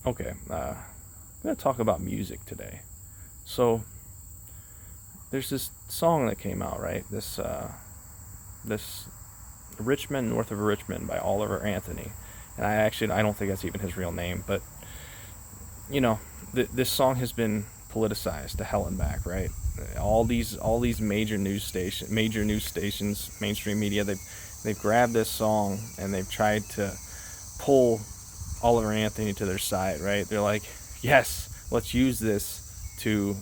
Okay, I'm going to talk about music today. So, there's this song that came out, right? This Richmond North of Richmond by Oliver Anthony. And I don't think that's even his real name, but you know, this song has been politicized to hell and back, right? All these major news stations, mainstream media, they've grabbed this song and they've tried to pull Oliver Anthony to their side, right? They're like, yes, let's use this to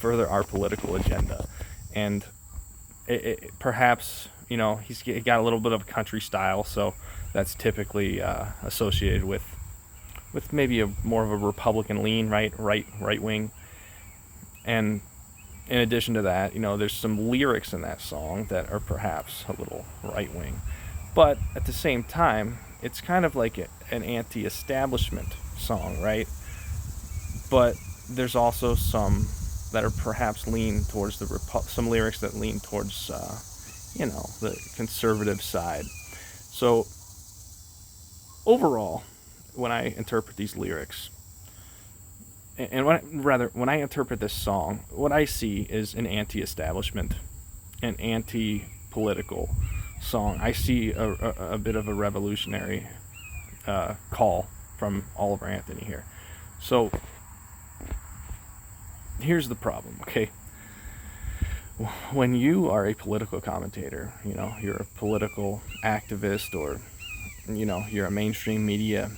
further our political agenda, and perhaps he's got a little bit of a country style, so that's typically associated with maybe a more of a Republican lean, right wing. And in addition to that, there's some lyrics in that song that are perhaps a little right wing, but at the same time, it's kind of like an anti-establishment song, right? But there's also some that are perhaps lean towards some lyrics that lean towards the conservative side. So overall, when I interpret these lyrics, and when I interpret this song, what I see is an anti-establishment, an anti-political song. I see a bit of a revolutionary call from Oliver Anthony here. So here's the problem, okay? When you are a political commentator, you're a political activist, or you're a mainstream media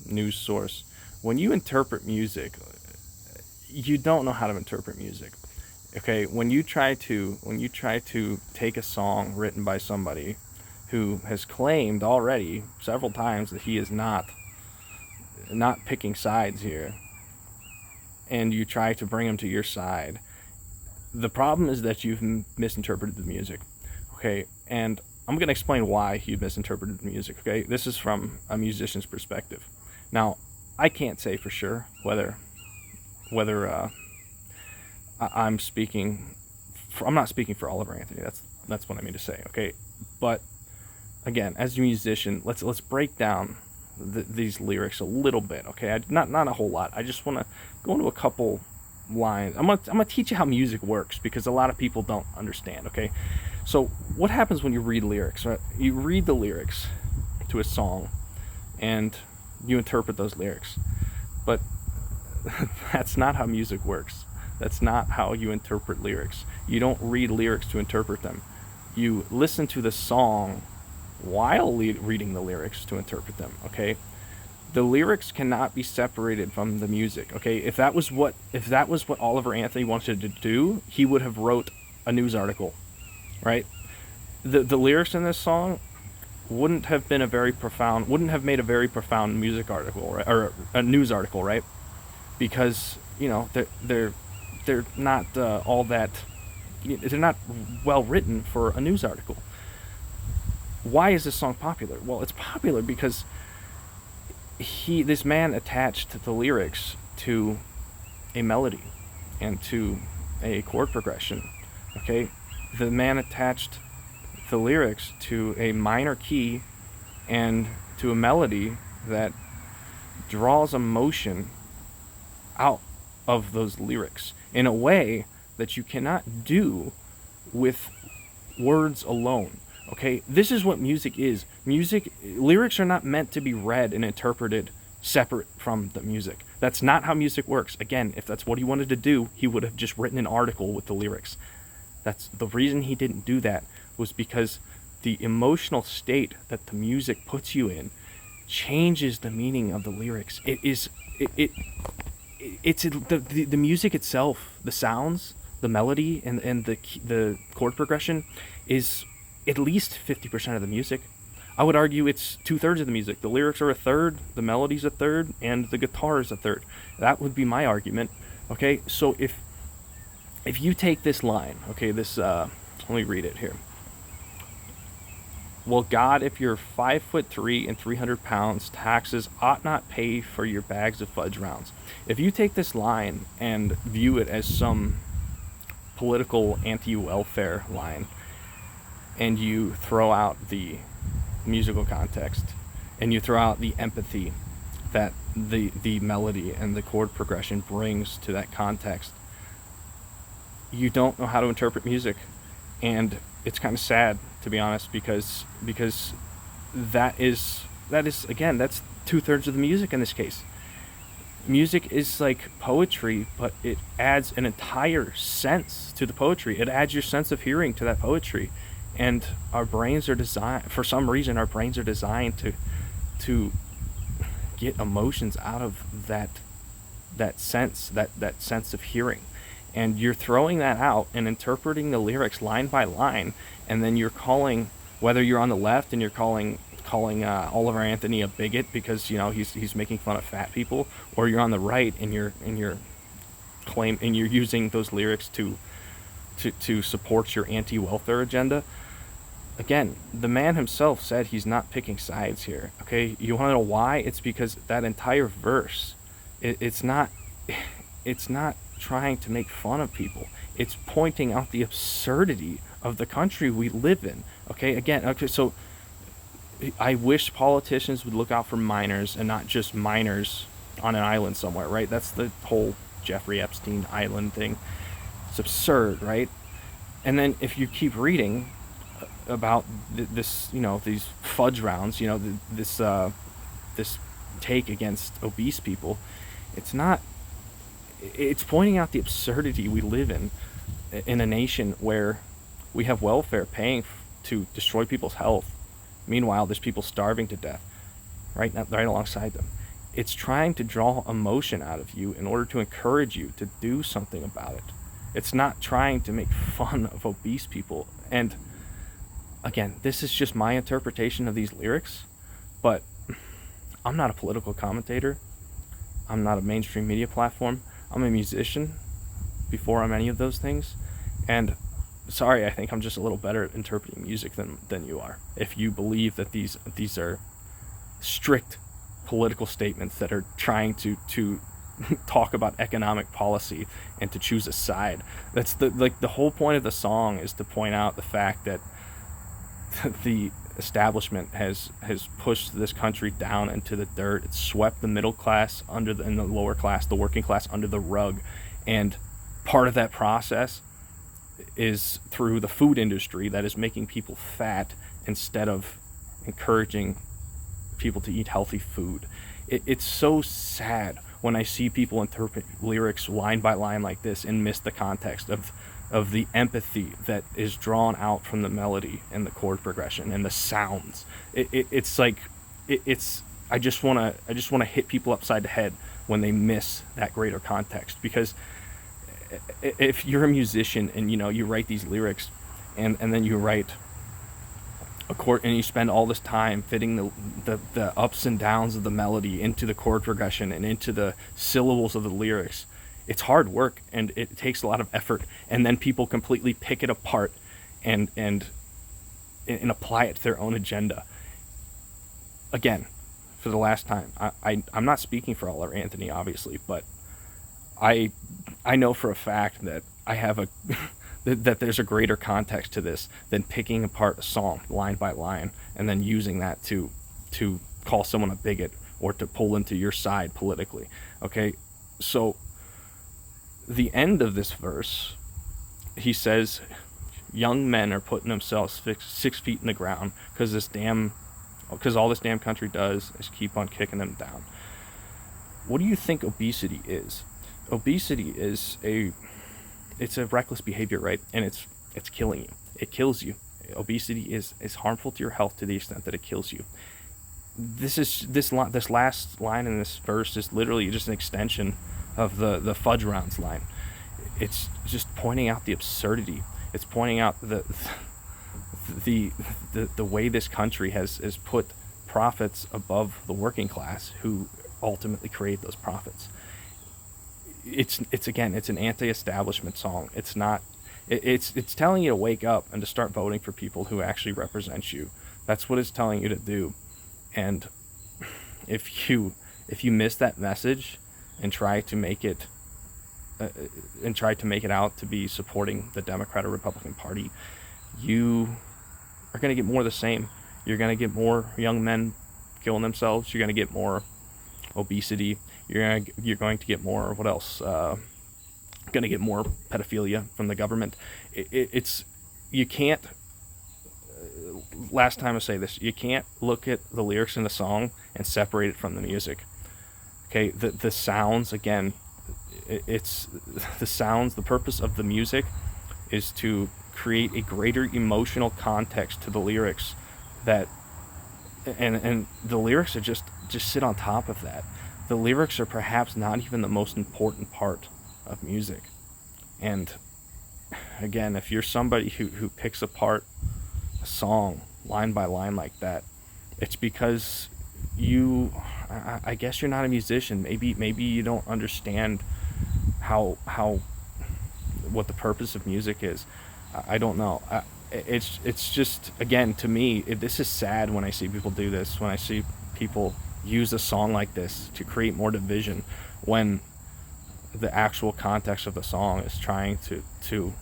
news source. When you interpret music, you don't know how to interpret music. Okay, when you try to take a song written by somebody who has claimed already several times that he is not picking sides here, and you try to bring him to your side, the problem is that you've misinterpreted the music. Okay, and I'm going to explain why you misinterpreted the music. Okay, this is from a musician's perspective. Now, I can't say for sure whether I'm speaking. I'm not speaking for Oliver Anthony. That's what I mean to say. Okay, but again, as a musician, let's break down these lyrics a little bit. Okay, not a whole lot. I just want to go into a couple lines. I'm gonna teach you how music works, because a lot of people don't understand. Okay, so what happens when you read lyrics? Right? You read the lyrics to a song, and you interpret those lyrics, but that's not how music works. That's not how you interpret lyrics. You don't read lyrics to interpret them. You listen to the song while reading the lyrics to interpret them. Okay, the lyrics cannot be separated from the music. Okay, if that was what Oliver Anthony wanted to do, he would have wrote a news article, right? The lyrics in this song wouldn't have made a very profound music article, right? Or a news article, right? Because they're not all that. They're not well written for a news article. Why is this song popular? Well, it's popular because this man attached the lyrics to a melody and to a chord progression. Okay, the man attached the lyrics to a minor key and to a melody that draws emotion out of those lyrics in a way that you cannot do with words alone. Okay, this is what music is. Lyrics are not meant to be read and interpreted separate from the music. That's not how music works. Again, if that's what he wanted to do, he would have just written an article with the lyrics. That's the reason he didn't do that, was because the emotional state that the music puts you in changes the meaning of the lyrics. It's the music itself, the sounds, the melody, and the chord progression is at least 50% of the music. I would argue it's 2/3 of the music. The lyrics are a third, the melody's a third, and the guitar is a third. That would be my argument. Okay, so if you take this line, okay, let me read it here. Well, God, if you're 5'3" and 300 pounds, taxes ought not pay for your bags of fudge rounds. If you take this line and view it as some political anti-welfare line, and you throw out the musical context, and you throw out the empathy that the melody and the chord progression brings to that context, you don't know how to interpret music. And it's kind of sad, to be honest, because that is again, that's 2/3 of the music in this case. Music is like poetry, but it adds an entire sense to the poetry. It adds your sense of hearing to that poetry. And our brains are designed, for some reason, our brains are designed to get emotions out of that sense, that sense of hearing. And you're throwing that out and interpreting the lyrics line by line, and then you're calling, whether you're on the left and you're calling Oliver Anthony a bigot because he's making fun of fat people, or you're on the right and you're using those lyrics to support your anti-welfare agenda. Again, the man himself said he's not picking sides here. Okay, you want to know why? It's because that entire verse, it's not trying to make fun of people. It's pointing out the absurdity of the country we live in. Okay, so I wish politicians would look out for minors and not just minors on an island somewhere, right? That's the whole Jeffrey Epstein island thing. It's absurd, right? And then if you keep reading about this, these fudge rounds, this take against obese people, it's pointing out the absurdity we live in a nation where we have welfare paying to destroy people's health. Meanwhile, there's people starving to death right alongside them. It's trying to draw emotion out of you in order to encourage you to do something about it. It's not trying to make fun of obese people. And again, this is just my interpretation of these lyrics, but I'm not a political commentator. I'm not a mainstream media platform. I'm a musician before I'm any of those things. And sorry, I think I'm just a little better at interpreting music than you are. If you believe that these are strict political statements that are trying to talk about economic policy and to choose a side. That's the whole point of the song, is to point out the fact that the establishment has pushed this country down into the dirt. It's swept the middle class and the lower class, the working class, under the rug. And part of that process is through the food industry that is making people fat instead of encouraging people to eat healthy food. It's so sad when I see people interpret lyrics line by line like this and miss the context of the empathy that is drawn out from the melody and the chord progression and the sounds. I just want to hit people upside the head when they miss that greater context. Because if you're a musician and you write these lyrics and then you write a chord and you spend all this time fitting the ups and downs of the melody into the chord progression and into the syllables of the lyrics, it's hard work and it takes a lot of effort. And then people completely pick it apart and apply it to their own agenda. Again, for the last time, I'm not speaking for Oliver Anthony, obviously, but I know for a fact that I have that there's a greater context to this than picking apart a song line by line and then using that to call someone a bigot or to pull into your side politically. Okay, so the end of this verse, he says, young men are putting themselves 6 feet in the ground because all this damn country does is keep on kicking them down. What do you think obesity is? Obesity is it's a reckless behavior, right? And it's killing you. It kills you. Obesity is harmful to your health to the extent that it kills you. This last line in this verse is literally just an extension of the fudge rounds line. It's just pointing out the absurdity. It's pointing out the way this country has put profits above the working class, who ultimately create those profits. It's an anti-establishment song. It's telling you to wake up and to start voting for people who actually represent you. That's what it's telling you to do. And if you miss that message and try to make it out to be supporting the Democrat or Republican Party, you are going to get more of the same. You're going to get more young men killing themselves. You're going to get more obesity. You're going to get more, what else? Going to get more pedophilia from the government. It's you can't. Last time I say this, you can't look at the lyrics in the song and separate it from the music. Okay, the sounds, again, it's the sounds. The purpose of the music is to create a greater emotional context to the lyrics, that and the lyrics are just sit on top of that. The lyrics are perhaps not even the most important part of music. And again, if you're somebody who picks apart a song line by line like that, it's because I guess you're not a musician. Maybe you don't understand how what the purpose of music is. I don't know. It's just, again, to me, this is sad when I see people do this, when I see people use a song like this to create more division, when the actual context of the song is trying to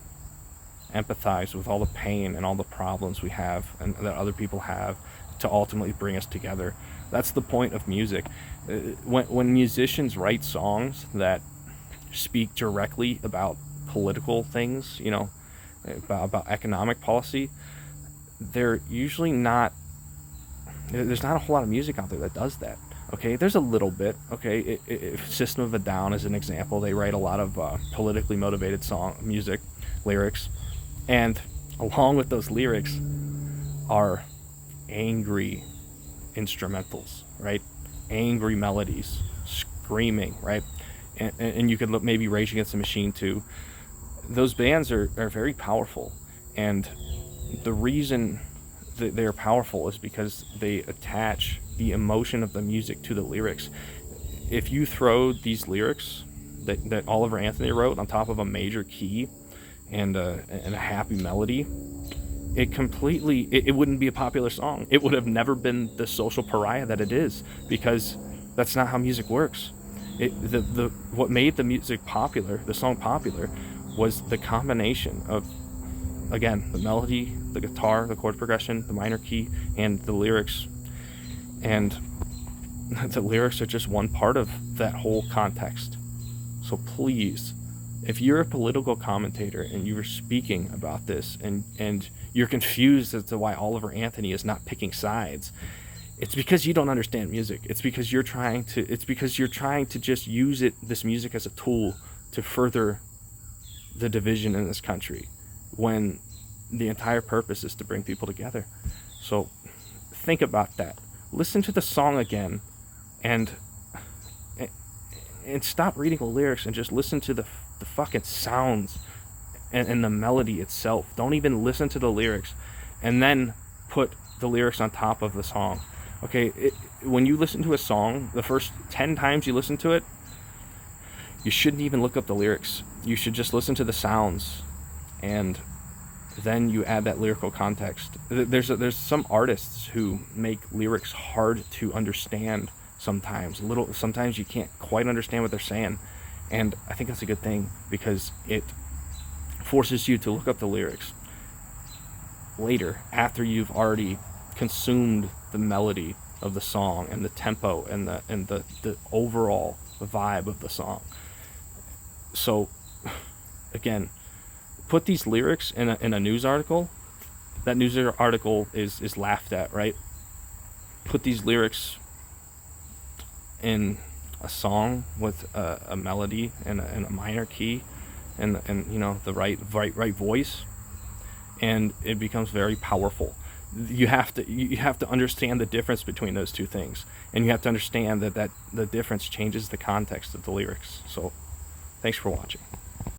empathize with all the pain and all the problems we have and that other people have, to ultimately bring us together. That's the point of music. When musicians write songs that speak directly about political things, about economic policy, they're usually not, there's not a whole lot of music out there that does that. Okay, there's a little bit. Okay, if System of a Down is an example, they write a lot of politically motivated music lyrics, and along with those lyrics are angry instrumentals, right? Angry melodies, screaming, right? And you could look maybe Rage Against the Machine too. Those bands are very powerful, and the reason that they're powerful is because they attach the emotion of the music to the lyrics. If you throw these lyrics that Oliver Anthony wrote on top of a major key and a happy melody, it wouldn't be a popular song. It would have never been the social pariah that it is, because that's not how music works. What made the music popular, the song popular, was the combination of, again, the melody, the guitar, the chord progression, the minor key, and the lyrics. And the lyrics are just one part of that whole context. So please, if you're a political commentator and you are speaking about this and you're confused as to why Oliver Anthony is not picking sides, it's because you don't understand music. It's because you're trying to just use this music as a tool to further the division in this country, when the entire purpose is to bring people together. So think about that. Listen to the song again, and stop reading the lyrics and just listen to the fucking sounds and the melody itself. Don't even listen to the lyrics, and then put the lyrics on top of the song. Okay, when you listen to a song, the first 10 times you listen to it, you shouldn't even look up the lyrics. You should just listen to the sounds, and then you add that lyrical context. There's some artists who make lyrics hard to understand sometimes. Sometimes you can't quite understand what they're saying, and I think that's a good thing, because it forces you to look up the lyrics later, after you've already consumed the melody of the song and the tempo and the overall vibe of the song. So again, put these lyrics in a news article. That news article is laughed at, right? Put these lyrics in a song with a melody and a minor key and the right voice, and it becomes very powerful. You have to understand the difference between those two things, and you have to understand that the difference changes the context of the lyrics. So thanks for watching.